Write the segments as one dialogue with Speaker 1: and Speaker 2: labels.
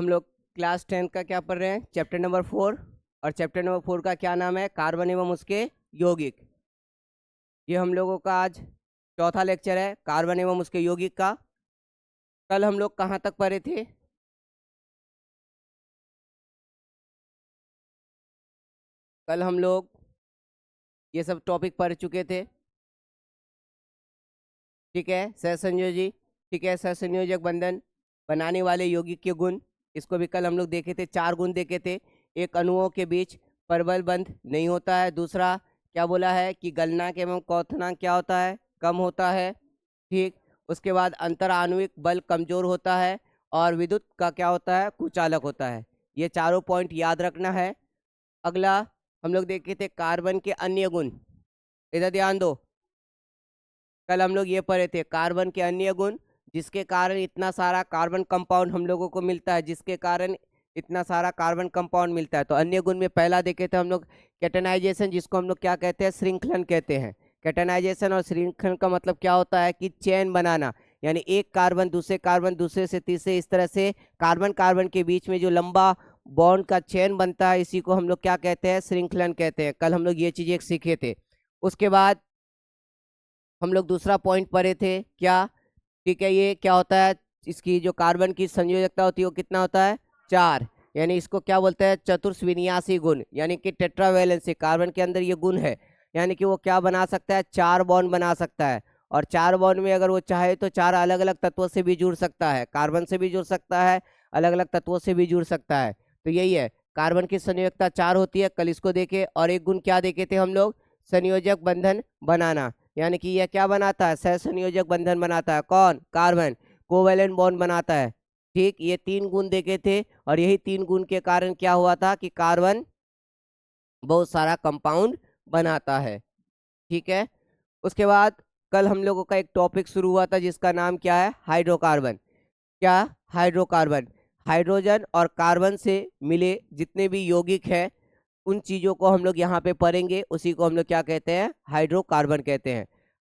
Speaker 1: हम लोग क्लास 10 का क्या पढ़ रहे हैं? Chapter number 4। और चैप्टर नंबर 4 का क्या नाम है? कार्बन एवं उसके यौगिक। ये हम लोगों का आज चौथा लेक्चर है, कार्बन एवं उसके यौगिक का। कल हम लोग कहाँ तक पढ़े थे? कल हम लोग ये सब टॉपिक पढ़ चुके थे। ठीक है, सहसंयोजी, ठीक है, सहसंयोजक बंधन बनाने वाले यौगिक के गुण, इसको भी कल हम लोग देखे थे। 4 गुण देखे थे। एक, अणुओं के बीच परबल बंध नहीं होता है। दूसरा क्या बोला है कि गलनांक एवं क्वथनांक क्या होता है? कम होता है। ठीक। उसके बाद अंतर आणविक बल कमजोर होता है और विद्युत का क्या होता है? कुचालक होता है। ये चारों पॉइंट याद रखना है। अगला हम लोग देखे थे कार्बन के अन्य गुण। इधर ध्यान दो। कल हम लोग ये पढ़े थे कार्बन के अन्य गुण, जिसके कारण इतना सारा कार्बन कंपाउंड हम लोगों को मिलता है, जिसके कारण इतना सारा कार्बन कंपाउंड मिलता है। तो अन्य गुण में पहला देखे थे हम लोग कैटेनाइजेशन, जिसको हम लोग क्या कहते हैं? श्रृंखलन कहते हैं। कैटेनाइजेशन और श्रृंखलन का मतलब क्या होता है कि चेन बनाना, यानी एक कार्बन दूसरे कार्बन, दूसरे से तीसरे, इस तरह से कार्बन कार्बन के बीच में जो लंबा बॉन्ड का चेन बनता है, इसी को हम लोग क्या कहते हैं? श्रृंखलन कहते हैं। कल हम लोग ये चीजें सीखे थे। उसके बाद हम लोग दूसरा पॉइंट पढ़े थे क्या? ठीक है, ये क्या होता है? इसकी जो कार्बन की संयोजकता होती है वो कितना होता है? 4। यानी इसको क्या बोलते हैं? चतुर्थ विन्यासी गुण, यानी कि टेट्रावैलेंसी। कार्बन के अंदर ये गुण है, यानी कि वो क्या बना सकता है? 4 बॉन्ड बना सकता है। और 4 बॉन्ड में अगर वो चाहे तो 4 अलग अलग तत्वों से भी जुड़ सकता है। कार्बन से भी जुड़ सकता है, अलग अलग तत्वों से भी जुड़ सकता है। तो यही है, कार्बन की संयोजकता 4 होती है। कल इसको देखे। और एक गुण क्या देखे थे हम लोग? संयोजक बंधन बनाना, यानी कि यह क्या बनाता है? सहसंयोजक बंधन बनाता है। कौन? कार्बन। कोवेलेंट बॉन्ड बनाता है। ठीक, ये 3 गुण देखे थे। और यही 3 गुण के कारण क्या हुआ था कि कार्बन बहुत सारा कंपाउंड बनाता है। ठीक है। उसके बाद कल हम लोगों का एक टॉपिक शुरू हुआ था, जिसका नाम क्या है? हाइड्रोकार्बन। क्या? हाइड्रोकार्बन। हाइड्रोजन और कार्बन से मिले जितने भी यौगिक हैं, उन चीजों को हम लोग यहाँ पे पढ़ेंगे। उसी को हम लोग क्या कहते हैं? हाइड्रोकार्बन कहते हैं।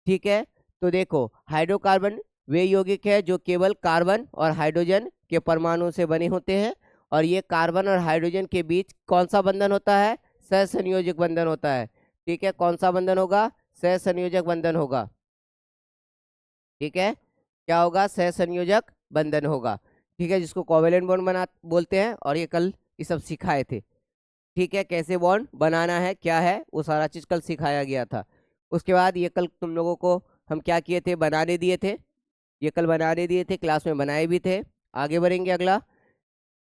Speaker 1: ठीक है। तो देखो, हाइड्रोकार्बन वे यौगिक है जो केवल कार्बन और हाइड्रोजन के परमाणु से बने होते हैं। और ये कार्बन और हाइड्रोजन के बीच कौन सा बंधन होता है? सहसंयोजक बंधन होता है। ठीक है, कौन सा बंधन होगा? सहसंयोजक बंधन होगा। ठीक है, क्या होगा? सहसंयोजक बंधन होगा। ठीक है, जिसको कोवेलेंट बॉन्ड बना बोलते हैं। और ये कल ये सब सिखाए थे। ठीक है, कैसे बॉन्ड बनाना है, क्या है, वो सारा चीज कल सिखाया गया था। उसके बाद ये कल तुम लोगों को हम क्या किए थे? बनाने दिए थे। ये कल बनाने दिए थे, क्लास में बनाए भी थे। आगे बढ़ेंगे। अगला,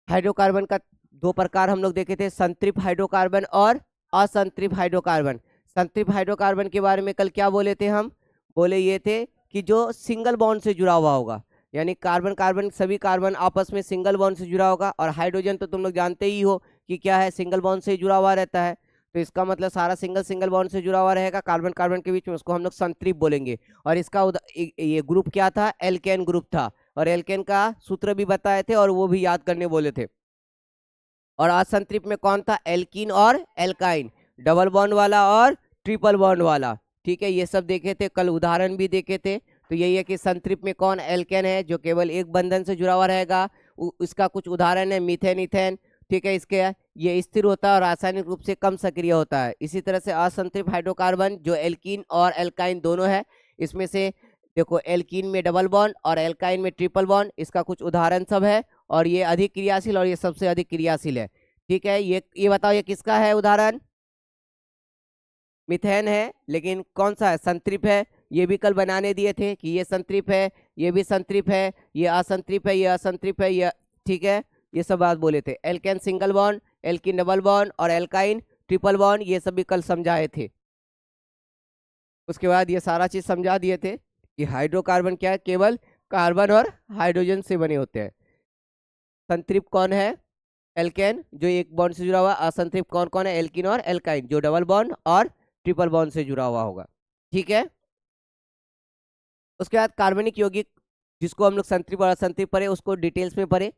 Speaker 1: हाइड्रोकार्बन का 2 प्रकार हम लोग देखे थे, संतृप्त हाइड्रोकार्बन और असंतृप्त हाइड्रोकार्बन। संतृप्त हाइड्रोकार्बन के बारे में कल क्या बोले थे हम? बोले ये थे कि जो सिंगल बॉन्ड से जुड़ा हुआ होगा, यानी कार्बन कार्बन, सभी कार्बन आपस में सिंगल बॉन्ड से जुड़ा होगा। और हाइड्रोजन तो तुम लोग जानते ही हो कि क्या है? सिंगल बॉन्ड से जुड़ा हुआ रहता है। तो इसका मतलब सारा सिंगल सिंगल बॉन्ड से जुड़ा हुआ रहेगा कार्बन कार्बन के बीच में, उसको हम लोग संतृप्त बोलेंगे। और इसका ये ग्रुप क्या था? एल्केन ग्रुप था। और एल्केन का सूत्र भी बताए थे और वो भी याद करने बोले थे। और असंतृप्त में कौन था? एल्कीन और एल्काइन, डबल बॉन्ड वाला और ट्रिपल बॉन्ड वाला। ठीक है, ये सब देखे थे कल, उदाहरण भी देखे थे। तो यही है कि संतृप्त में कौन? एल्केन है, जो केवल एक बंधन से जुड़ा हुआ रहेगा। इसका कुछ उदाहरण है मीथेन, इथेन। ठीक है, इसके ये स्थिर होता है और रासायनिक रूप से कम सक्रिय होता है। इसी तरह से असंतृप्त हाइड्रोकार्बन जो एल्कीन और एल्काइन दोनों है, इसमें से देखो, एल्कीन में डबल बॉन्ड और एल्काइन में ट्रिपल बॉन्ड, इसका कुछ उदाहरण सब है। और ये अधिक क्रियाशील और ये सबसे अधिक क्रियाशील है। ठीक है, ये बताओ, ये किसका है उदाहरण? मिथेन है, लेकिन कौन सा है? संतृप्त है। ये भी कल बनाने दिए थे कि ये संतृप्त है, ये भी संतृप्त है, ये असंतृप्त है, ये असंतृप्त है, ये। ठीक है, ये सब बात बोले थे। Alkane single bond, alkene double bond और एल्काइन ट्रिपल बॉन्ड, ये सब भी कल समझाए थे। उसके बाद ये सारा चीज समझा दिए थे कि हाइड्रोकार्बन क्या है? केवल कार्बन और हाइड्रोजन से बने होते हैं। संतृप्त कौन है? एल्केन, जो एक बॉन्ड से जुड़ा हुआ। असंतृप्त कौन कौन है? एल्किन और एल्काइन, जो डबल बॉन्ड और ट्रिपल बॉन्ड से जुड़ा हुआ होगा। ठीक है। उसके बाद कार्बनिक यौगिक, जिसको हम लोग संतृप्त और असंतृप्त पढ़े, उसको डिटेल्स में पढ़े।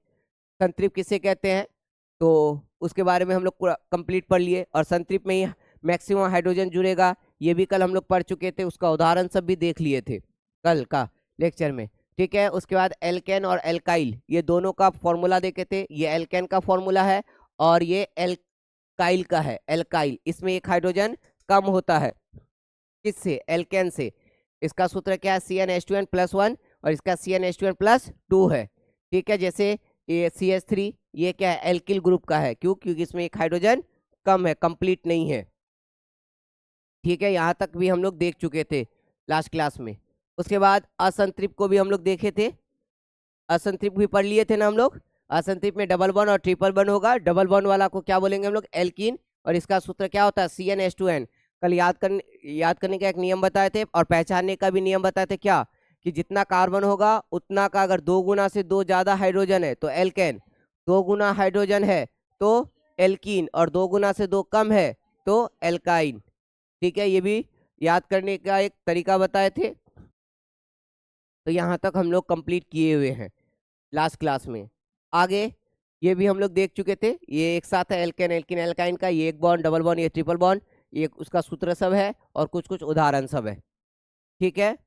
Speaker 1: संतृप्त किसे कहते हैं, तो उसके बारे में हम लोग कंप्लीट पढ़ लिए। और संतृप्त में ही मैक्सिमम हाइड्रोजन जुड़ेगा, ये भी कल हम लोग पढ़ चुके थे। उसका उदाहरण सब भी देख लिए थे कल का लेक्चर में। ठीक है। उसके बाद एल्केन और एल्काइल, ये दोनों का फॉर्मूला देखे थे। ये एल्केन का फॉर्मूला है और ये एल्काइल का है, एल्काइल। इसमें एक हाइड्रोजन कम होता है, किससे? एल्केन से। इसका सूत्र क्या है? CnH2n+1 और इसका CnH2n+2 है। ठीक है। जैसे ये CH3, ये क्या है? एल्किल ग्रुप का है। क्यों? क्योंकि इसमें एक हाइड्रोजन कम है, कंप्लीट नहीं है। ठीक है, यहाँ तक भी हम लोग देख चुके थे लास्ट क्लास में। उसके बाद असंतृप्त को भी हम लोग देखे थे, असंतृप्त भी पढ़ लिए थे ना हम लोग। असंतृप्त में डबल बॉन्ड और ट्रिपल बॉन्ड होगा। डबल बॉन्ड वाला को क्या बोलेंगे हम लोग? एल्कीन। और इसका सूत्र क्या होता है? CnH2n। कल याद करने का एक नियम बताए थे और पहचानने का भी नियम बताए थे। क्या? कि जितना कार्बन होगा उतना का अगर 2 गुना से 2 ज्यादा हाइड्रोजन है तो एल्केन, 2 गुना हाइड्रोजन है तो एल्कीन, और 2 गुना से 2 कम है तो एल्काइन। ठीक है, ये भी याद करने का एक तरीका बताए थे। तो यहाँ तक हम लोग कंप्लीट किए हुए हैं लास्ट क्लास में। आगे ये भी हम लोग देख चुके थे। ये एक साथ है एल्केन एल्किन एल्काइन का, ये एक बॉन्ड, डबल बॉन्ड, ये ट्रिपल बॉन्ड, ये उसका सूत्र सब है और कुछ कुछ उदाहरण सब है। ठीक है।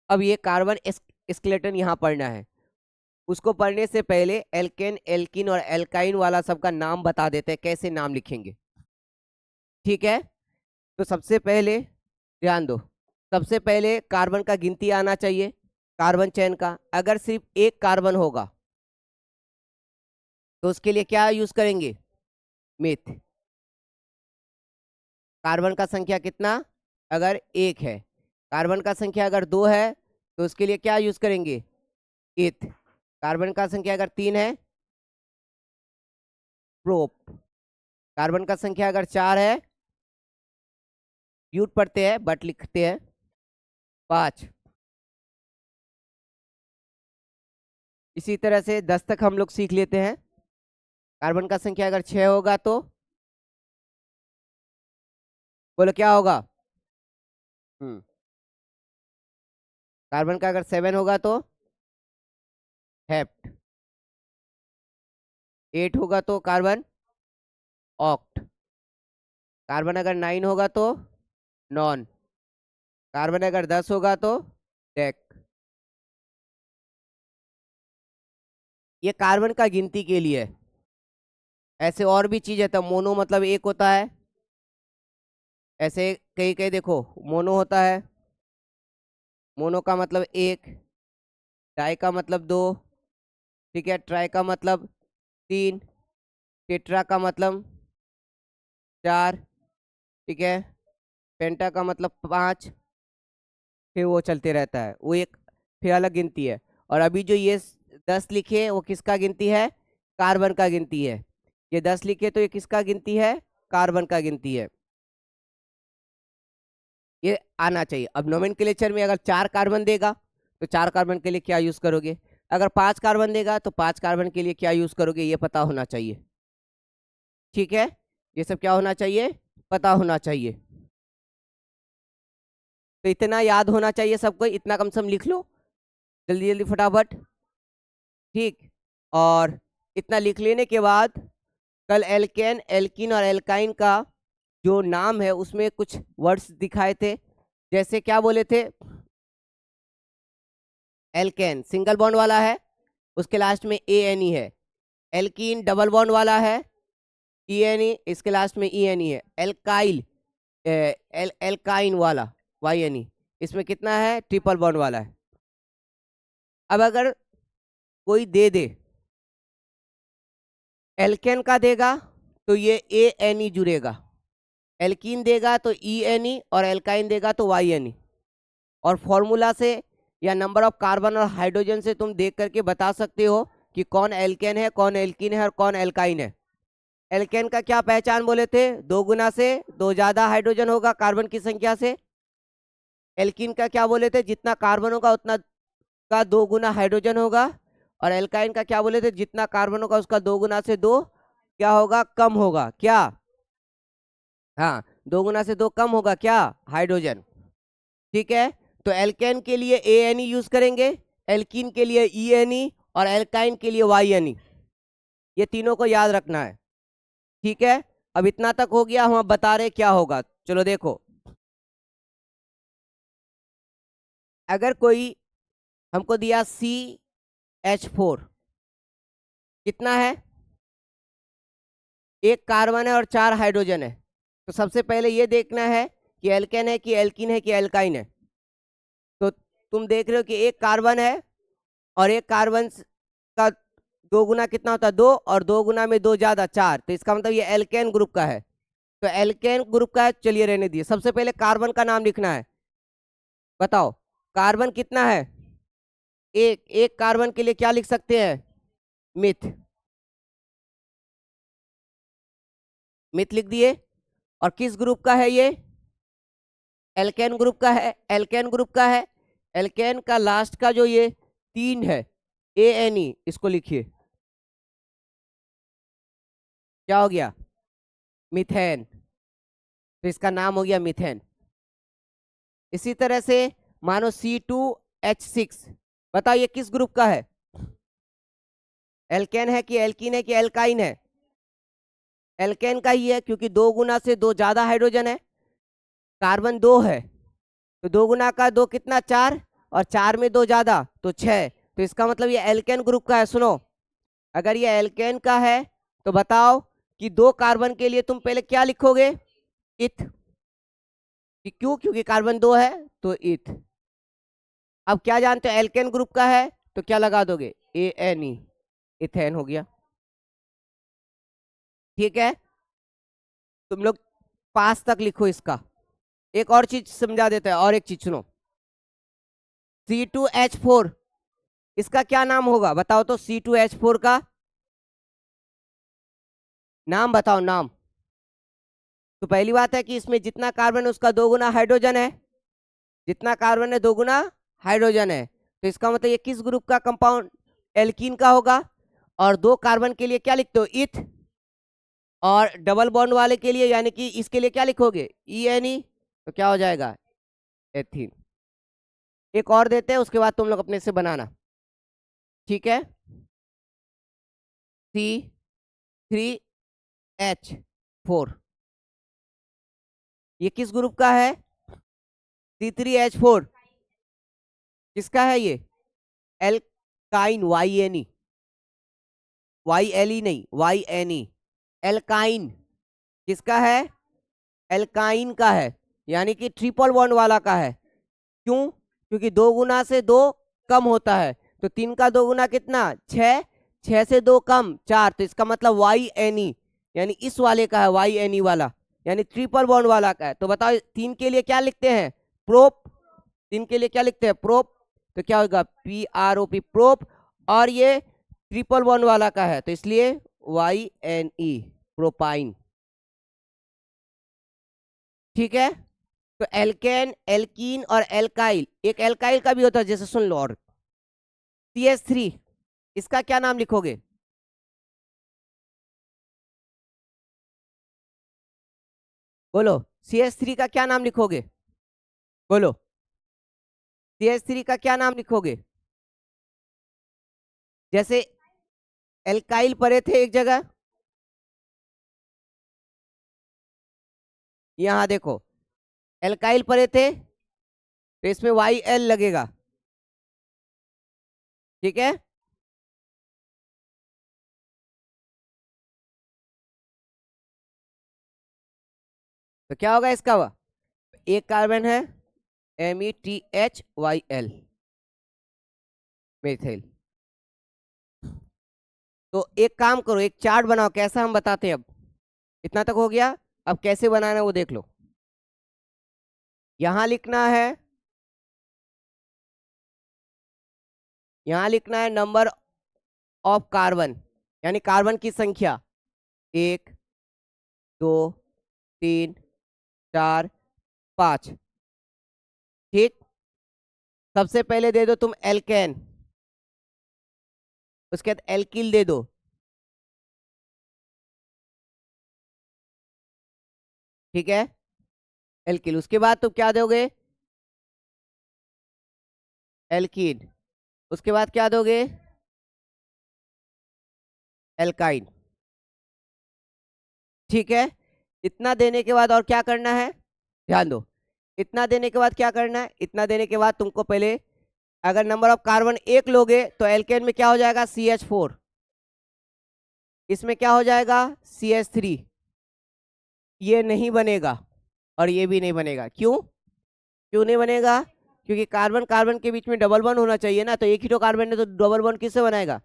Speaker 1: अब ये कार्बन स्केलेटन यहाँ पढ़ना है। उसको पढ़ने से पहले एल्केन एल्किन और एल्काइन वाला सबका नाम बता देते हैं, कैसे नाम लिखेंगे। ठीक है। तो सबसे पहले ध्यान दो, सबसे पहले कार्बन का गिनती आना चाहिए, कार्बन चयन का। अगर सिर्फ एक कार्बन होगा तो उसके लिए क्या यूज करेंगे? मिथ। कार्बन का संख्या कितना? अगर एक है। कार्बन का संख्या अगर 2 है तो उसके लिए क्या यूज करेंगे? इथ। कार्बन का संख्या अगर 3 है, प्रोप। कार्बन का संख्या अगर 4 है, ब्यूट पढ़ते हैं बट लिखते हैं 5। इसी तरह से 10 तक हम लोग सीख लेते हैं। कार्बन का संख्या अगर 6 होगा तो बोलो क्या होगा? कार्बन का अगर 7 होगा तो हेप्ट। 8 होगा तो कार्बन ऑक्ट। कार्बन अगर 9 होगा तो नॉन। कार्बन अगर 10 होगा तो डेक। ये कार्बन का गिनती के लिए है। ऐसे और भी चीज है, तो मोनो मतलब एक होता है। ऐसे कई कई देखो, मोनो होता है, मोनो का मतलब एक, डाई का मतलब 2, ठीक है, ट्राई का मतलब 3, टेट्रा का मतलब 4, ठीक है, पेंटा का मतलब 5। फिर वो चलते रहता है, वो एक फिर अलग गिनती है। और अभी जो ये 10 लिखे वो किसका गिनती है? कार्बन का गिनती है। ये 10 लिखे तो ये किसका गिनती है? कार्बन का गिनती है। ये आना चाहिए। अब नोमेनक्लेचर में अगर 4 कार्बन देगा तो 4 कार्बन के लिए क्या यूज करोगे? अगर 5 कार्बन देगा तो 5 कार्बन के लिए क्या यूज करोगे? ये पता होना चाहिए। ठीक है, ये सब क्या होना चाहिए? पता होना चाहिए। तो इतना याद होना चाहिए सबको, इतना कम से कम लिख लो जल्दी जल्दी फटाफट। ठीक। और इतना लिख लेने के बाद कल एल्केन एल्किन और एल्काइन का जो नाम है उसमें कुछ वर्ड्स दिखाए थे। जैसे क्या बोले थे? एल्केन सिंगल बॉन्ड वाला है, उसके लास्ट में ANE है। एल्कीन डबल बॉन्ड वाला है, ENE, इसके लास्ट में ENE है। एल्काइल एल्काइन वाला YNE, इसमें कितना है? ट्रिपल बॉन्ड वाला है। अब अगर कोई दे दे, एल्केन का देगा तो ये ANE जुड़ेगा, एल्कीन देगा तो ENE, और एल्काइन देगा तो YNE। और फॉर्मूला से या नंबर ऑफ कार्बन और हाइड्रोजन से तुम देख करके बता सकते हो कि कौन एल्केन है, कौन एल्कीन है और कौन एल्काइन है। एल्केन का क्या पहचान बोले थे? 2 गुना से 2 ज्यादा हाइड्रोजन होगा कार्बन की संख्या से। एल्कीन का क्या बोले थे? जितना कार्बन होगा उतना का 2 गुना हाइड्रोजन होगा। और एल्काइन का क्या बोले थे? जितना कार्बन होगा उसका 2 गुना से 2 क्या होगा? कम होगा। क्या? हाँ, 2 गुना से 2 कम होगा क्या? हाइड्रोजन। ठीक है, तो एल्केन के लिए ANE यूज करेंगे, एल्कीन के लिए ENE और एल्काइन के लिए YNE। ये तीनों को याद रखना है। ठीक है, अब इतना तक हो गया। हम अब बता रहे क्या होगा। चलो देखो, अगर कोई हमको दिया CH4, कितना है? एक कार्बन है और 4 हाइड्रोजन है। तो सबसे पहले ये देखना है कि एल्केन है कि एल्कीन है कि एल्काइन है। तो तुम देख रहे हो कि एक कार्बन है और एक कार्बन का 2 गुना कितना होता है? 2, और 2 गुना में 2 ज्यादा 4, तो इसका मतलब ये एल्केन ग्रुप का है। तो एल्केन ग्रुप का है, चलिए रहने दिए। सबसे पहले कार्बन का नाम लिखना है। बताओ कार्बन कितना है? एक कार्बन के लिए क्या लिख सकते हैं? मिथ। मिथ लिख दिए। और किस ग्रुप का है ये? एल्केन ग्रुप का है। एल्केन ग्रुप का है। एल्केन का लास्ट का जो ये 3 है, ANE, इसको लिखिए। क्या हो गया? मिथेन। तो इसका नाम हो गया मिथेन। इसी तरह से मानो C2H6, बताओ ये किस ग्रुप का है? एल्केन है कि एल्कीन है कि एल्काइन है? एल्केन का ही है, क्योंकि 2 गुना से 2 ज्यादा हाइड्रोजन है। कार्बन 2 है, तो 2 गुना का 2 कितना? 4, और 4 में 2 ज्यादा तो 6। तो इसका मतलब ये एल्केन ग्रुप का है। सुनो, अगर ये एल्केन का है तो बताओ कि 2 कार्बन के लिए तुम पहले क्या लिखोगे? इथ। क्यों? क्योंकि कार्बन 2 है तो इथ। अब क्या जानते हो? एल्केन ग्रुप का है तो क्या लगा दोगे? ANE, इथेन हो गया। ठीक है, तुम लोग पास तक लिखो इसका। एक और चीज समझा देता है, और एक चीज सुनो। C2H4, इसका क्या नाम होगा? बताओ तो, C2H4 का नाम बताओ, नाम। तो पहली बात है कि इसमें जितना कार्बन है उसका 2 गुना हाइड्रोजन है। जितना कार्बन है 2 गुना हाइड्रोजन है। तो इसका मतलब ये किस ग्रुप का कंपाउंड? एल्कीन का होगा। और 2 कार्बन के लिए क्या लिखते हो? इथ। और डबल बॉन्ड वाले के लिए, यानी कि इसके लिए क्या लिखोगे? ENE। तो क्या हो जाएगा? एथीन। एक और देते हैं, उसके बाद तुम लोग अपने से बनाना। ठीक है, C3H4, ये किस ग्रुप का है? C3H4 किसका है ये? एल्काइन, YNE, YLE नहीं, YNE, एल्काइन। किसका है? एल्काइन का है, यानी कि ट्रिपल बॉन्ड वाला का है। क्यों? क्योंकि 2 गुना से 2 कम होता है, तो 3 का 2 गुना कितना? 6, 6 से 2 कम 4, तो इसका मतलब YNE, यानी इस वाले का है, YNE वाला, यानी ट्रिपल बॉन्ड वाला का है। तो बताओ 3 के लिए क्या लिखते हैं? प्रोप। 3 के लिए क्या लिखते हैं? प्रोप। तो क्या होगा? PROP, prop. और ये ट्रिपल बॉन्ड वाला का है, तो इसलिए YNE, प्रोपाइन। ठीक है, तो एल्केन, एल्कीन और एल्काइल, एक एल्काइल का भी होता है, जैसे सुन लो। और CH3, इसका क्या नाम लिखोगे? बोलो, CH3 का क्या नाम लिखोगे? बोलो, CH3 का क्या नाम लिखोगे? जैसे एल्काइल पढ़े थे एक जगह, यहां देखो, एल्काइल पढ़े थे, तो इसमें YL लगेगा। ठीक है, तो क्या होगा इसका? एक कार्बन है, METHYL, मेथिल। तो एक काम करो, एक चार्ट बनाओ, कैसा हम बताते हैं। अब इतना तक हो गया, अब कैसे बनाना है वो देख लो। यहां लिखना है, यहां लिखना है नंबर ऑफ कार्बन, यानी कार्बन की संख्या। 1, 2, 3, 4, 5। ठीक, सबसे पहले दे दो तुम एल्केन, उसके बाद एल्किल दे दो। ठीक है, एल्किल। उसके बाद तुम क्या दोगे? एल्कीन। उसके बाद क्या दोगे? एल्काइन। ठीक है, इतना देने के बाद और क्या करना है? ध्यान दो, इतना देने के बाद क्या करना है? इतना देने के बाद तुमको पहले अगर नंबर ऑफ कार्बन एक लोगे तो एल्केन में क्या हो जाएगा, CH4, इसमें क्या हो जाएगा, CH3। ये नहीं बनेगा और ये भी नहीं बनेगा। क्यों, क्यों नहीं बनेगा? क्योंकि कार्बन कार्बन के बीच में डबल बॉन्ड होना चाहिए ना, तो एक ही तो कार्बन है तो डबल बॉन्ड किससे बनाएगा?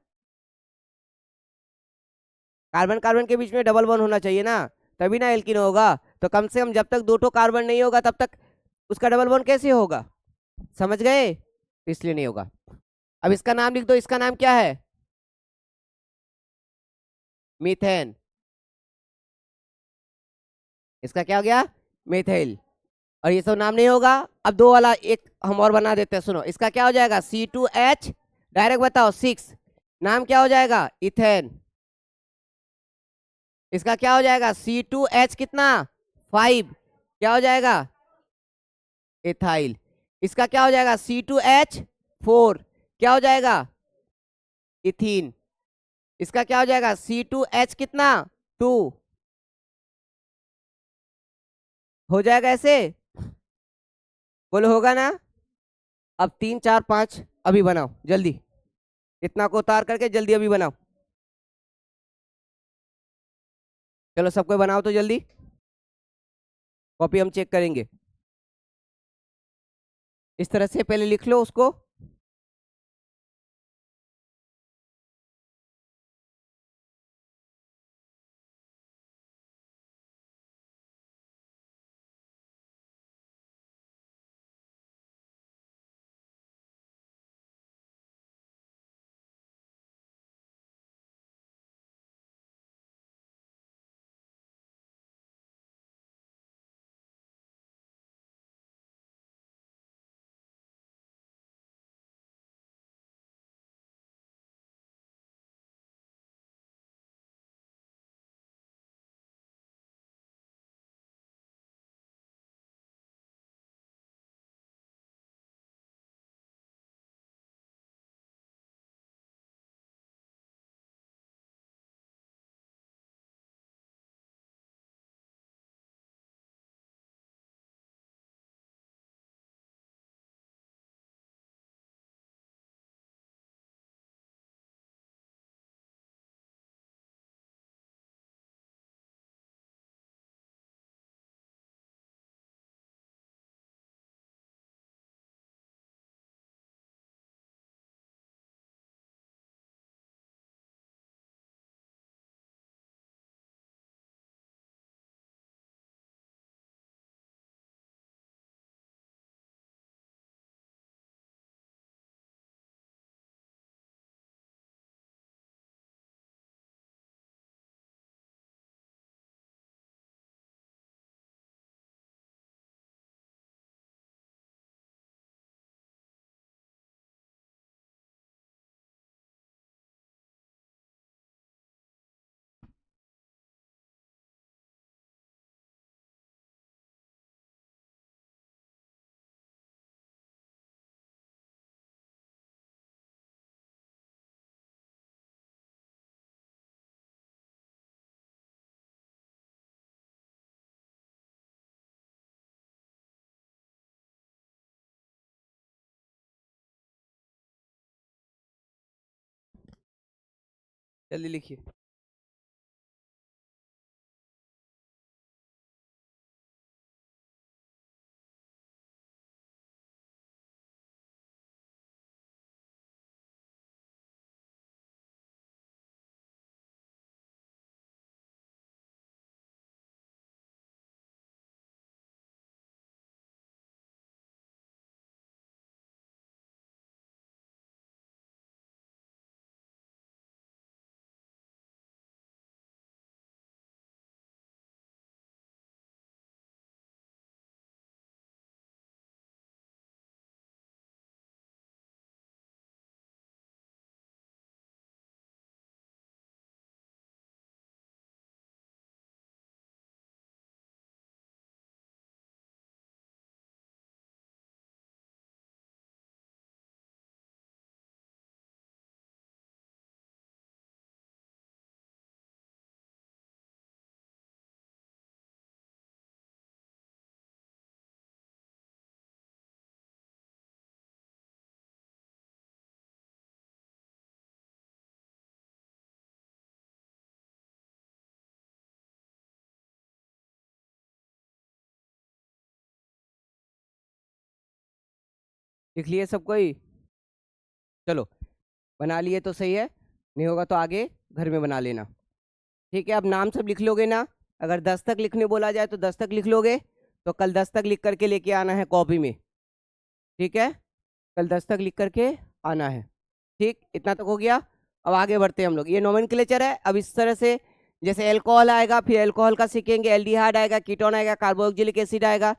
Speaker 1: कार्बन कार्बन के बीच में डबल बॉन्ड होना चाहिए ना, तभी ना एल्कीन होगा। तो कम से कम जब तक दो ठो कार्बन नहीं होगा तब तक उसका डबल बॉन्ड कैसे होगा? समझ गए? तो इसलिए नहीं होगा। अब इसका नाम लिख दो, इसका नाम क्या है? मीथेन। इसका क्या हो गया, मिथाइल। और ये सब नाम नहीं होगा। अब दो वाला एक हम और बना देते हैं, सुनो। इसका क्या हो जाएगा, C2H, डायरेक्ट बताओ, 6। नाम क्या हो जाएगा, इथेन। इसका क्या हो जाएगा, C2H कितना, 5, क्या हो जाएगा, एथाइल। इसका क्या हो जाएगा, C2H4, क्या हो जाएगा, इथीन। इसका क्या हो जाएगा, C2H कितना, 2, हो जाएगा ऐसे। बोलो होगा ना? अब 3 4 5 अभी बनाओ जल्दी, इतना को उतार करके जल्दी अभी बनाओ। चलो सबको बनाओ तो जल्दी, कॉपी हम चेक करेंगे। इस तरह से पहले लिख लो उसको। जल्दी लिखिए। लिख लिए सब कोई? चलो बना लिए तो सही है, नहीं होगा तो आगे घर में बना लेना। ठीक है, अब नाम सब लिख लोगे ना? अगर 10 तक लिखने बोला जाए तो 10 तक लिख लोगे, तो कल 10 तक लिख करके लेके आना है कॉपी में। ठीक है, कल 10 तक लिख करके आना है। ठीक, इतना तक हो गया। अब आगे बढ़ते हैं हम लोग। ये नोमेनक्लेचर है। अब इस तरह से जैसे एल्कोहल आएगा, फिर एल्कोहल का सीखेंगे, एल्डिहाइड आएगा, कीटोन आएगा, कार्बोक्सिलिक एसिड आएगा।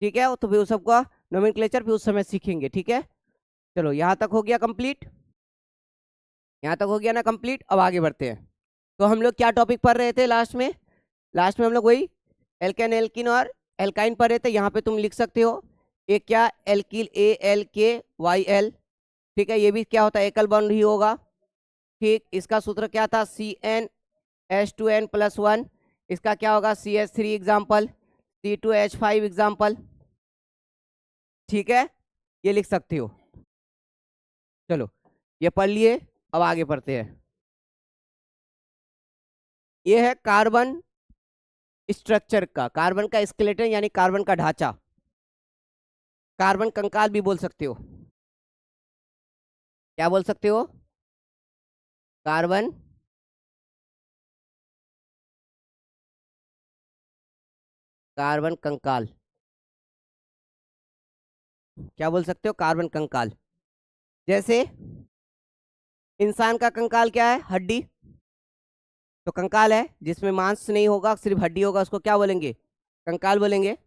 Speaker 1: ठीक है, तो फिर उस सबका नोमेनक्लेचर फिर उस समय सीखेंगे। ठीक है, चलो यहाँ तक हो गया कंप्लीट। यहाँ तक हो गया ना कंप्लीट। अब आगे बढ़ते हैं। तो हम लोग क्या टॉपिक पढ़ रहे थे लास्ट में? लास्ट में हम लोग वही एल्केन एल्किन और एल्काइन पढ़ रहे थे। यहाँ पे तुम लिख सकते हो एक क्या एल्किल, ALKYL। ठीक है, ये भी क्या होता है, एकल बॉन्ड ही होगा। ठीक, इसका सूत्र क्या था, CnH2n+1। इसका क्या होगा, CH3 एग्जाम्पल, C2H5 एग्जाम्पल। ठीक है, ये लिख सकते हो। चलो ये पढ़ लिए, अब आगे पढ़ते हैं। ये है कार्बन स्ट्रक्चर का, कार्बन का स्केलेटन यानी कार्बन का ढांचा। कार्बन कंकाल भी बोल सकते हो। क्या बोल सकते हो? कार्बन कार्बन कंकाल। क्या बोल सकते हो? कार्बन कंकाल। जैसे इंसान का कंकाल क्या है, हड्डी। तो कंकाल है जिसमें मांस नहीं होगा, सिर्फ हड्डी होगा, उसको क्या बोलेंगे, कंकाल बोलेंगे।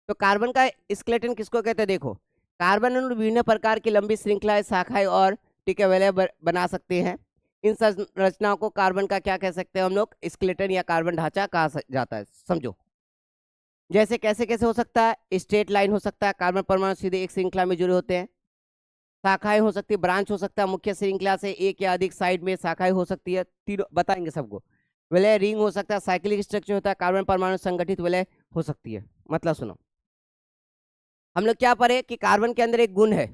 Speaker 1: तो कार्बन का स्केलेटन किसको कहते हैं? देखो, कार्बन अणु विभिन्न प्रकार की लंबी श्रृंखलाएं, शाखाएं और टिके बना सकते हैं। इन संरचनाओं को कार्बन का क्या कह सकते हैं हम लोग, स्केलेटन या कार्बन ढांचा कहा जाता है। समझो, जैसे कैसे कैसे हो सकता है, स्ट्रेट लाइन हो सकता है, कार्बन परमाणु सीधे एक श्रृंखला में जुड़े होते हैं। शाखाएं हो सकती है, ब्रांच हो सकता है, मुख्य श्रृंखला से एक या अधिक साइड में शाखाएं हो सकती है। तीनों बताएंगे सबको। विलय रिंग हो सकता है, साइक्लिक स्ट्रक्चर होता है, कार्बन परमाणु संगठित विलय हो सकती है। मतलब सुनो, हम लोग क्या पढ़े कि कार्बन के अंदर एक गुण है।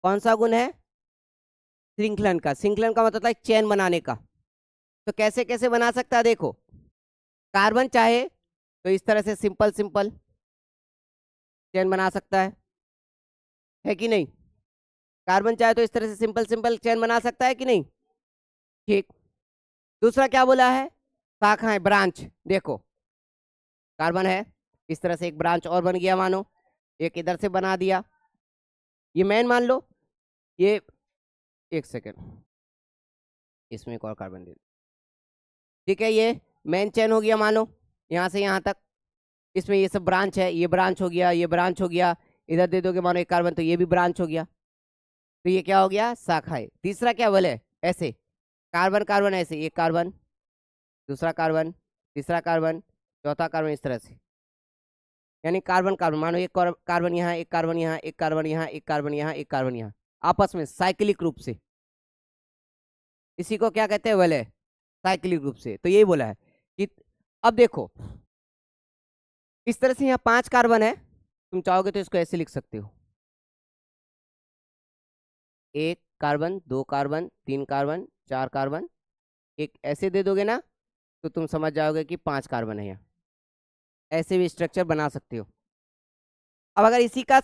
Speaker 1: कौन सा गुण है? श्रृंखलन का। श्रृंखलन का मतलब है चेन बनाने का। तो कैसे कैसे बना सकता है? देखो, कार्बन चाहे तो इस तरह से सिंपल सिंपल चेन बना सकता है कि नहीं? कार्बन चाहे तो इस तरह से सिंपल सिंपल चेन बना सकता है कि नहीं? ठीक, दूसरा क्या बोला है, शाखाएं, ब्रांच। देखो, कार्बन है, इस तरह से एक ब्रांच और बन गया, मानो एक इधर से बना दिया, ये मेन मान लो। ये एक सेकेंड, इसमें एक और कार्बन दे। ठीक है, ये मेन चेन हो गया, मानो यहाँ से यहाँ तक। इसमें ये सब ब्रांच है, ये ब्रांच हो गया, ये ब्रांच हो गया। इधर दे दोगे मानो एक कार्बन, तो ये भी ब्रांच हो गया। तो ये क्या हो गया, शाखा है। तीसरा क्या बोले, ऐसे कार्बन कार्बन, ऐसे एक कार्बन, दूसरा कार्बन, तीसरा कार्बन, चौथा कार्बन, इस तरह से। यानी कार्बन कार्बन, मानो एक कार्बन यहाँ, एक कार्बन यहाँ, एक कार्बन यहाँ, एक कार्बन यहाँ, एक कार्बन यहाँ, आपस में साइक्लिक रूप से। इसी को क्या कहते हैं, वलय, साइक्लिक रूप से। तो यही बोला है कि अब देखो, इस तरह से यहाँ 5 कार्बन है, तुम चाहोगे तो इसको ऐसे लिख सकते हो, एक कार्बन, 2 कार्बन, 3 कार्बन, 4 कार्बन, एक ऐसे दे दोगे ना, तो तुम समझ जाओगे कि 5 कार्बन है यहाँ। ऐसे भी स्ट्रक्चर बना सकते हो। अब अगर इसी का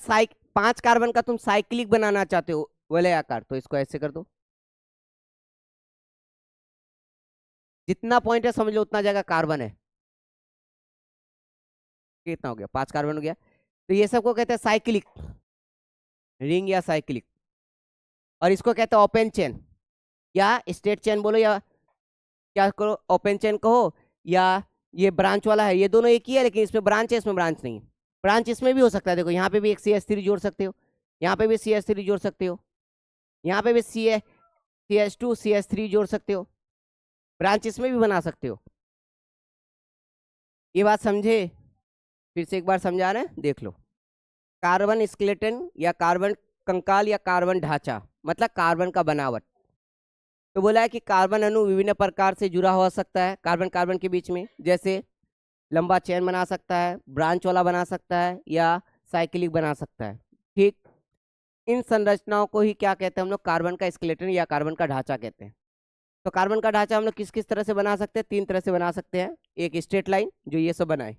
Speaker 1: 5 कार्बन का तुम साइक्लिक बनाना चाहते हो वलय आकार, तो इसको ऐसे कर दो। जितना पॉइंट है समझ लो उतना जगह कार्बन है। कितना हो गया, 5 कार्बन हो गया। तो ये सबको कहते हैं साइक्लिक रिंग या साइक्लिक। और इसको कहते हैं ओपन चेन या स्ट्रेट चेन बोलो, या क्या करो, ओपन चेन कहो, या ये ब्रांच वाला है। ये दोनों एक ही है, लेकिन इसमें ब्रांच है, इसमें ब्रांच नहीं है। ब्रांच इसमें भी हो सकता है, देखो यहाँ पे भी एक CH3 जोड़ सकते हो, यहाँ पे भी CH3 जोड़ सकते हो, यहाँ पे भी CH2 CH3 जोड़ सकते हो। ब्रांच इसमें भी बना सकते हो। ये बात समझे? फिर से एक बार समझा रहे हैं, देख लो। कार्बन स्केलेटन या कार्बन कंकाल या कार्बन ढांचा मतलब कार्बन का बनावट। तो बोला है कि कार्बन अणु विभिन्न प्रकार से जुड़ा हो सकता है कार्बन कार्बन के बीच में, जैसे लंबा चेन बना सकता है, ब्रांच वाला बना सकता है, या साइक्लिक बना सकता है। ठीक, इन संरचनाओं को ही क्या कहते हैं हम लोग, कार्बन का स्केलेटन या कार्बन का ढांचा कहते हैं। तो कार्बन का ढांचा हम लोग किस किस तरह से बना सकते हैं, 3 तरह से बना सकते हैं। एक स्ट्रेट लाइन, जो ये सब बनाए,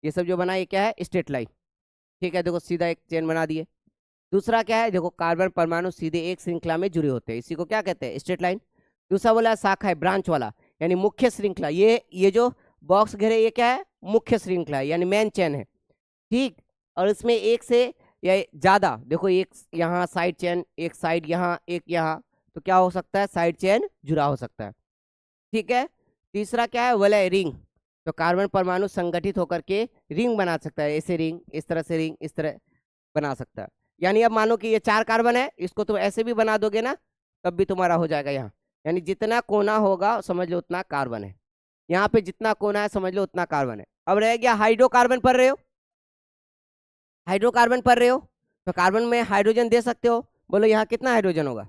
Speaker 1: ये सब जो बनाए क्या है, स्ट्रेट लाइन। ठीक है, देखो सीधा एक चेन बना दिए। दूसरा क्या है, देखो कार्बन परमाणु सीधे एक श्रृंखला में जुड़े होते हैं, इसी को क्या कहते हैं, स्ट्रेट लाइन। दूसरा बोला शाखा है, ब्रांच वाला, यानी मुख्य श्रृंखला। ये जो बॉक्स घेरे ये क्या है, मुख्य श्रृंखला है, यानी मेन चेन है, ठीक। और इसमें एक से या ज्यादा, देखो एक यहाँ साइड चेन, एक साइड यहाँ, एक यहाँ, तो क्या हो सकता है, साइड चेन जुड़ा हो सकता है, ठीक है। तीसरा क्या है, वलय रिंग, तो कार्बन परमाणु संगठित होकर के रिंग बना सकता है, ऐसे रिंग, इस तरह से रिंग, इस तरह बना सकता है। यानी अब मान लो कि ये 4 कार्बन है, इसको तुम ऐसे भी बना दोगे ना, तब भी तुम्हारा हो जाएगा यहाँ। यानी जितना कोना होगा समझ लो उतना कार्बन है, यहाँ पे जितना कोना है समझ लो उतना कार्बन है। अब रह गया हाइड्रोकार्बन, पढ़ रहे हो, हाइड्रोकार्बन पढ़ रहे हो, तो कार्बन में हाइड्रोजन दे सकते हो, बोलो यहाँ कितना हाइड्रोजन होगा,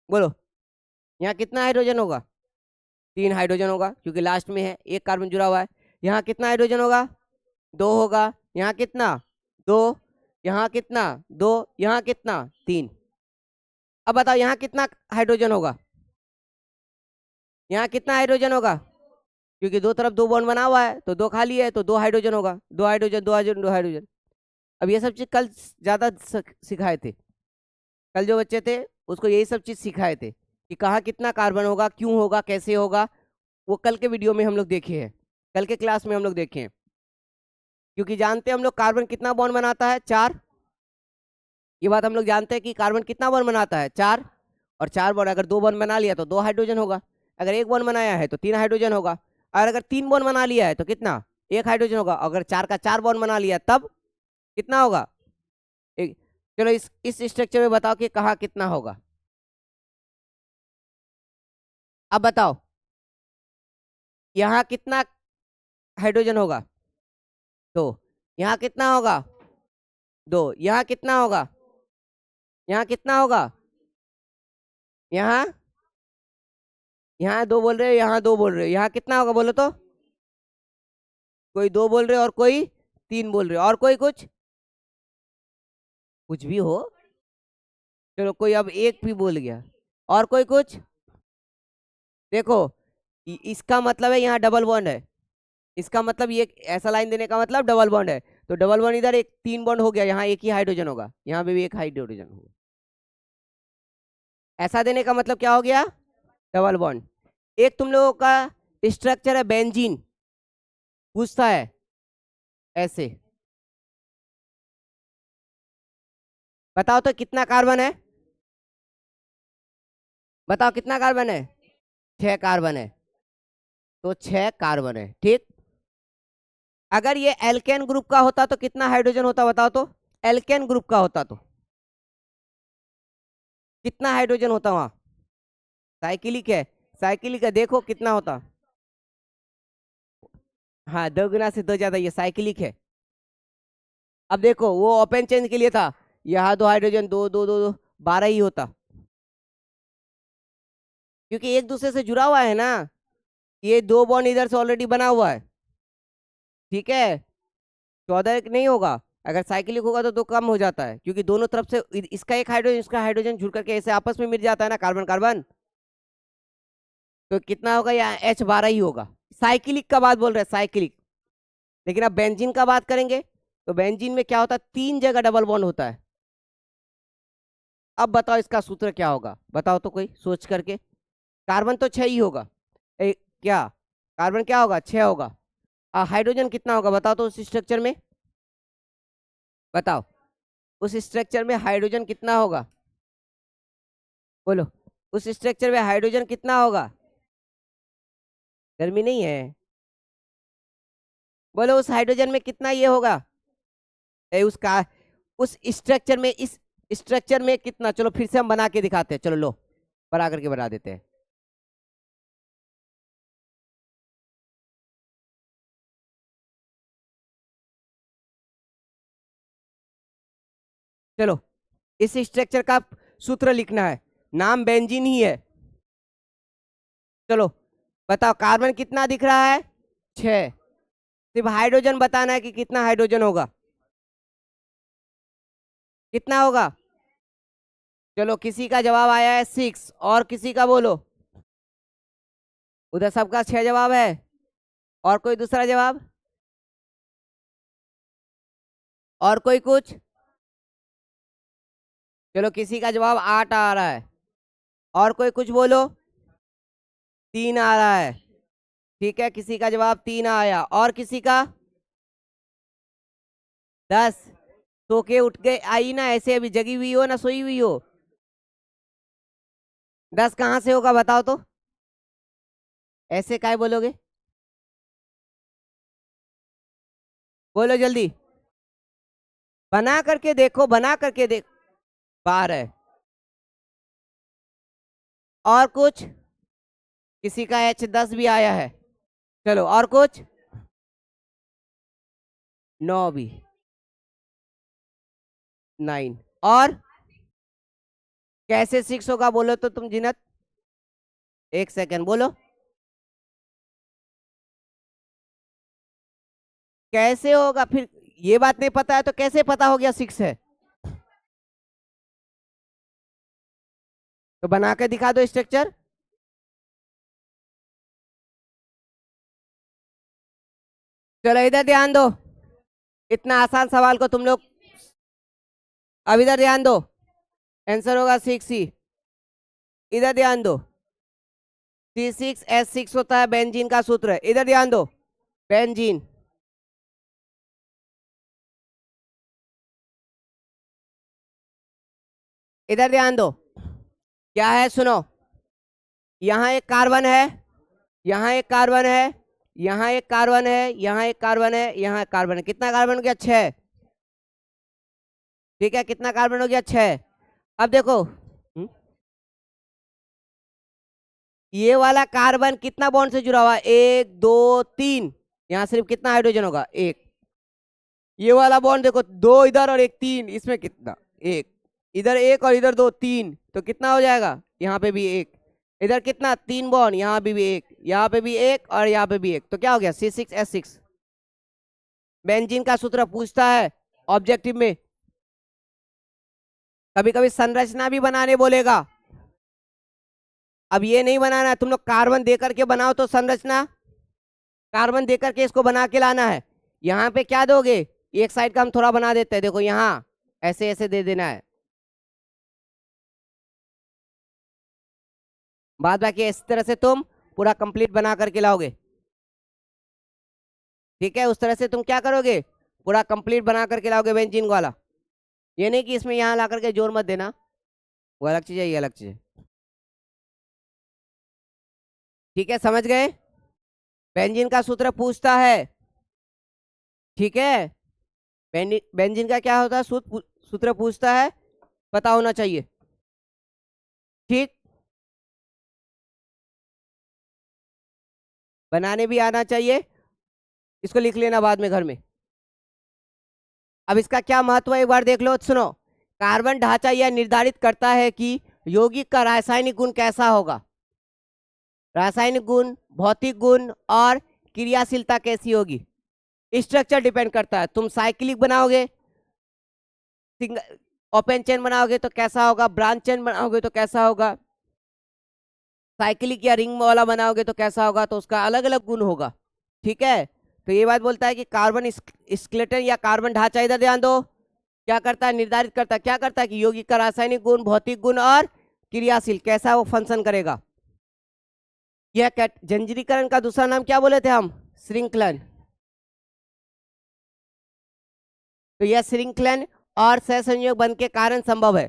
Speaker 1: बोलो यहाँ कितना हाइड्रोजन होगा, 3 हाइड्रोजन होगा, क्योंकि लास्ट में है, एक कार्बन जुड़ा हुआ है। यहाँ कितना हाइड्रोजन होगा, 2 होगा। यहाँ कितना, 2। यहाँ कितना, 2। यहाँ कितना, 3। अब बताओ यहाँ कितना हाइड्रोजन होगा, यहाँ कितना हाइड्रोजन होगा, क्योंकि दो तरफ 2 बॉन्ड बना हुआ है, तो 2 खाली है, तो 2 हाइड्रोजन होगा, 2 हाइड्रोजन, 2 हाइड्रोजन, 2 हाइड्रोजन। अब ये सब चीज कल ज्यादा सिखाए थे, कल जो बच्चे थे उसको यही सब चीज सिखाए थे कि कहाँ कितना कार्बन होगा, क्यों होगा, कैसे होगा, वो कल के वीडियो में हम लोग देखे हैं, कल के क्लास में हम लोग देखे हैं। क्योंकि जानते हैं हम लोग कार्बन कितना बॉन्ड बनाता है, 4। ये बात हम लोग जानते हैं कि कार्बन कितना बॉन्ड बनाता है, 4। और 4 बॉन्ड अगर 2 बॉन्ड बना लिया तो 2 हाइड्रोजन होगा, अगर 1 बॉन्ड बनाया है तो 3 हाइड्रोजन होगा, और अगर 3 बॉन्ड बना लिया है तो कितना, 1 हाइड्रोजन होगा। अगर 4 का 4 बॉन्ड बना लिया तब कितना होगा, एक। चलो इस स्ट्रक्चर में बताओ कि कहाँ कितना होगा, अब बताओ यहाँ कितना हाइड्रोजन होगा, 2। यहाँ कितना होगा, 2। यहाँ कितना होगा, यहाँ कितना होगा, यहाँ, यहाँ 2 बोल रहे हो, यहाँ 2 बोल रहे हो, यहाँ कितना होगा बोलो तो, कोई 2 बोल रहे हो और कोई 3 बोल रहे हो, और कोई कुछ भी हो, चलो कोई अब 1 भी बोल गया, और कोई कुछ। देखो इसका मतलब है यहाँ डबल बॉन्ड है, इसका मतलब ये ऐसा लाइन देने का मतलब डबल बॉन्ड है, तो डबल बॉन्ड इधर एक 3 बॉन्ड हो गया, यहाँ एक ही हाइड्रोजन होगा, यहाँ पे भी एक हाइड्रोजन होगा। ऐसा देने का मतलब क्या हो गया, डबल बॉन्ड। एक तुम लोगों का स्ट्रक्चर है बेंजीन, पूछता है ऐसे, बताओ तो कितना कार्बन है, बताओ कितना कार्बन है, 6 कार्बन है, तो 6 कार्बन है, ठीक। अगर ये एल्केन ग्रुप का होता तो कितना हाइड्रोजन होता बताओ तो, एल्केन ग्रुप का होता तो कितना हाइड्रोजन होता वहां, साइकिलिक है, साइकिलिक है, देखो कितना होता, हाँ 2 गुना से 2 ज्यादा, ये साइकिलिक है। अब देखो वो ओपन चेंज के लिए था, यहाँ 2 हाइड्रोजन, 2 2 2 2 12 ही होता, क्योंकि एक दूसरे से जुड़ा हुआ है ना, ये 2 बॉन्ड इधर से ऑलरेडी बना हुआ है, ठीक है। 14 नहीं होगा, अगर साइकिलिक होगा तो 2 कम हो जाता है, क्योंकि दोनों तरफ से इसका एक हाइड्रोजन इसका हाइड्रोजन जुड़ करके ऐसे आपस में मिल जाता है ना, कार्बन कार्बन, तो कितना होगा, यहाँ H12 ही होगा। साइकिलिक का बात बोल रहे हैं, साइकिलिक। लेकिन अब बेंजीन का बात करेंगे, तो बेंजीन में क्या होता है, 3 जगह डबल बॉन्ड होता है। अब बताओ इसका सूत्र क्या होगा, बताओ तो कोई सोच करके, कार्बन तो 6 ही होगा, क्या कार्बन क्या होगा, 6 होगा, हाइड्रोजन कितना होगा बताओ तो उस स्ट्रक्चर में, बताओ उस स्ट्रक्चर में हाइड्रोजन कितना होगा, बोलो उस स्ट्रक्चर में हाइड्रोजन कितना होगा, गर्मी नहीं है, बोलो उस हाइड्रोजन में कितना ये होगा, उसका उस स्ट्रक्चर में, इस स्ट्रक्चर में कितना, चलो फिर से हम बना के दिखाते हैं, चलो लो बना करके बना देते हैं। चलो इस स्ट्रक्चर का सूत्र लिखना है, नाम बेंजीन ही है। चलो बताओ कार्बन कितना दिख रहा है, 6। सिर्फ हाइड्रोजन बताना है कि कितना हाइड्रोजन होगा, कितना होगा। चलो किसी का जवाब आया है 6, और किसी का बोलो, उधर सबका 6 जवाब है, और कोई दूसरा जवाब, और कोई कुछ, चलो किसी का जवाब 8 आ रहा है, और कोई कुछ बोलो। 3 आ रहा है, ठीक है, किसी का जवाब 3 आया, और किसी का 10। सो के उठ गए आई ना, ऐसे अभी जगी हुई हो ना सोई हुई हो। 10 कहाँ से होगा बताओ तो, ऐसे काय बोलोगे, बोलो जल्दी, बना करके देखो, बना करके देख। 12। और कुछ, किसी का H10 भी आया है। चलो और कुछ, 9 भी, 9। और कैसे 6 होगा बोलो तो तुम जिनत, एक सेकंड बोलो, कैसे होगा फिर, ये बात नहीं पता है तो कैसे पता हो गया 6 है। तो बना के दिखा दो स्ट्रक्चर। चलो इधर ध्यान दो, इतना आसान सवाल को तुम लोग, अब इधर ध्यान दो, आंसर होगा 6 ही। इधर ध्यान दो, C6H6 होता है बेंजीन का सूत्र है, इधर ध्यान दो, बेंजीन। इधर ध्यान दो, क्या है सुनो, यहाँ एक कार्बन है, यहाँ एक कार्बन है, यहाँ एक कार्बन है, यहाँ एक कार्बन है, यहाँ एक कार्बन है, कितना कार्बन हो गया 6। ठीक है, कितना कार्बन हो गया 6। अब देखो, ये वाला कार्बन कितना बॉन्ड से जुड़ा हुआ है, 1 2 3, यहाँ सिर्फ कितना हाइड्रोजन होगा, एक। ये वाला बॉन्ड देखो, 2 इधर और 1 3, इसमें कितना, एक। इधर 1 और इधर 2 3, तो कितना हो जाएगा, यहाँ पे भी 1। इधर कितना, 3 बॉन्ड, यहाँ पे भी 1, यहाँ पे भी 1 और यहाँ पे भी 1, तो क्या हो गया C6H6। बेंजीन का सूत्र पूछता है ऑब्जेक्टिव में, कभी कभी संरचना भी बनाने बोलेगा। अब ये नहीं बनाना है तुम लोग, कार्बन दे करके बनाओ तो संरचना, कार्बन दे करके इसको बना के लाना है। यहाँ पे क्या दोगे, एक साइड का हम थोड़ा बना देते हैं, देखो यहाँ ऐसे ऐसे दे देना है, बाद बाकी इस तरह से तुम पूरा कंप्लीट बना करके लाओगे। ठीक है, उस तरह से तुम क्या करोगे, पूरा कंप्लीट बना करके लाओगे बेंजीन वाला। ये नहीं कि इसमें यहाँ ला करके जोर मत देना, वो अलग चीज है, ये अलग चीज है। ठीक है, समझ गए, बेंजीन का सूत्र पूछता है। ठीक है, बेंजीन का क्या होता है, सूत्र पूछता है, पता होना चाहिए। ठीक, बनाने भी आना चाहिए, इसको लिख लेना बाद में घर में। अब इसका क्या महत्व है एक बार देख लो, सुनो। कार्बन ढांचा यह निर्धारित करता है कि यौगिक का रासायनिक गुण कैसा होगा, रासायनिक गुण, भौतिक गुण और क्रियाशीलता कैसी होगी, स्ट्रक्चर डिपेंड करता है। तुम साइक्लिक बनाओगे, सिंगल ओपन चेन बनाओगे तो कैसा होगा, ब्रांच चेन बनाओगे तो कैसा होगा, साइक्लिक या रिंग वाला बनाओगे तो कैसा होगा, तो उसका अलग अलग गुण होगा। ठीक है, तो ये बात बोलता है कि कार्बन स्केलेटन या कार्बन ढांचा, इधर ध्यान दो, क्या करता है, निर्धारित करता है, क्या करता है कि यौगिक का रासायनिक गुण, भौतिक गुण और क्रियाशील कैसा वो फंक्शन करेगा। यह जंजीरीकरण का दूसरा नाम क्या बोले थे हम, श्रृंखलन। तो यह श्रृंखलन और सहसंयोग बंध के कारण संभव है।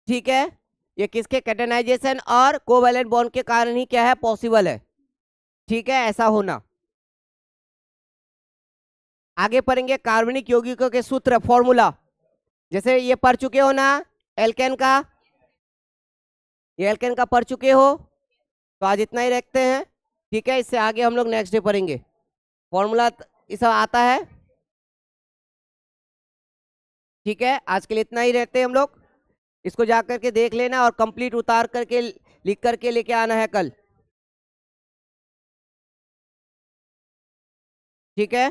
Speaker 1: ठीक है, ये किसके, कैटेनाइजेशन और कोवैलेंट बॉन्ड के कारण ही क्या है, पॉसिबल है। ठीक है, ऐसा होना। आगे पढ़ेंगे कार्बनिक यौगिकों के सूत्र, फॉर्मूला, जैसे ये पढ़ चुके हो ना, एल्केन का, ये एल्केन का पढ़ चुके हो, तो आज इतना ही रखते हैं। ठीक है, इससे आगे हम लोग नेक्स्ट डे पढ़ेंगे, फॉर्मूला ये सब आता है। ठीक है, आज के लिए इतना ही रहते हैं हम लोग, इसको जा करके देख लेना और कंप्लीट उतार करके लिख करके लेके आना है कल। ठीक है।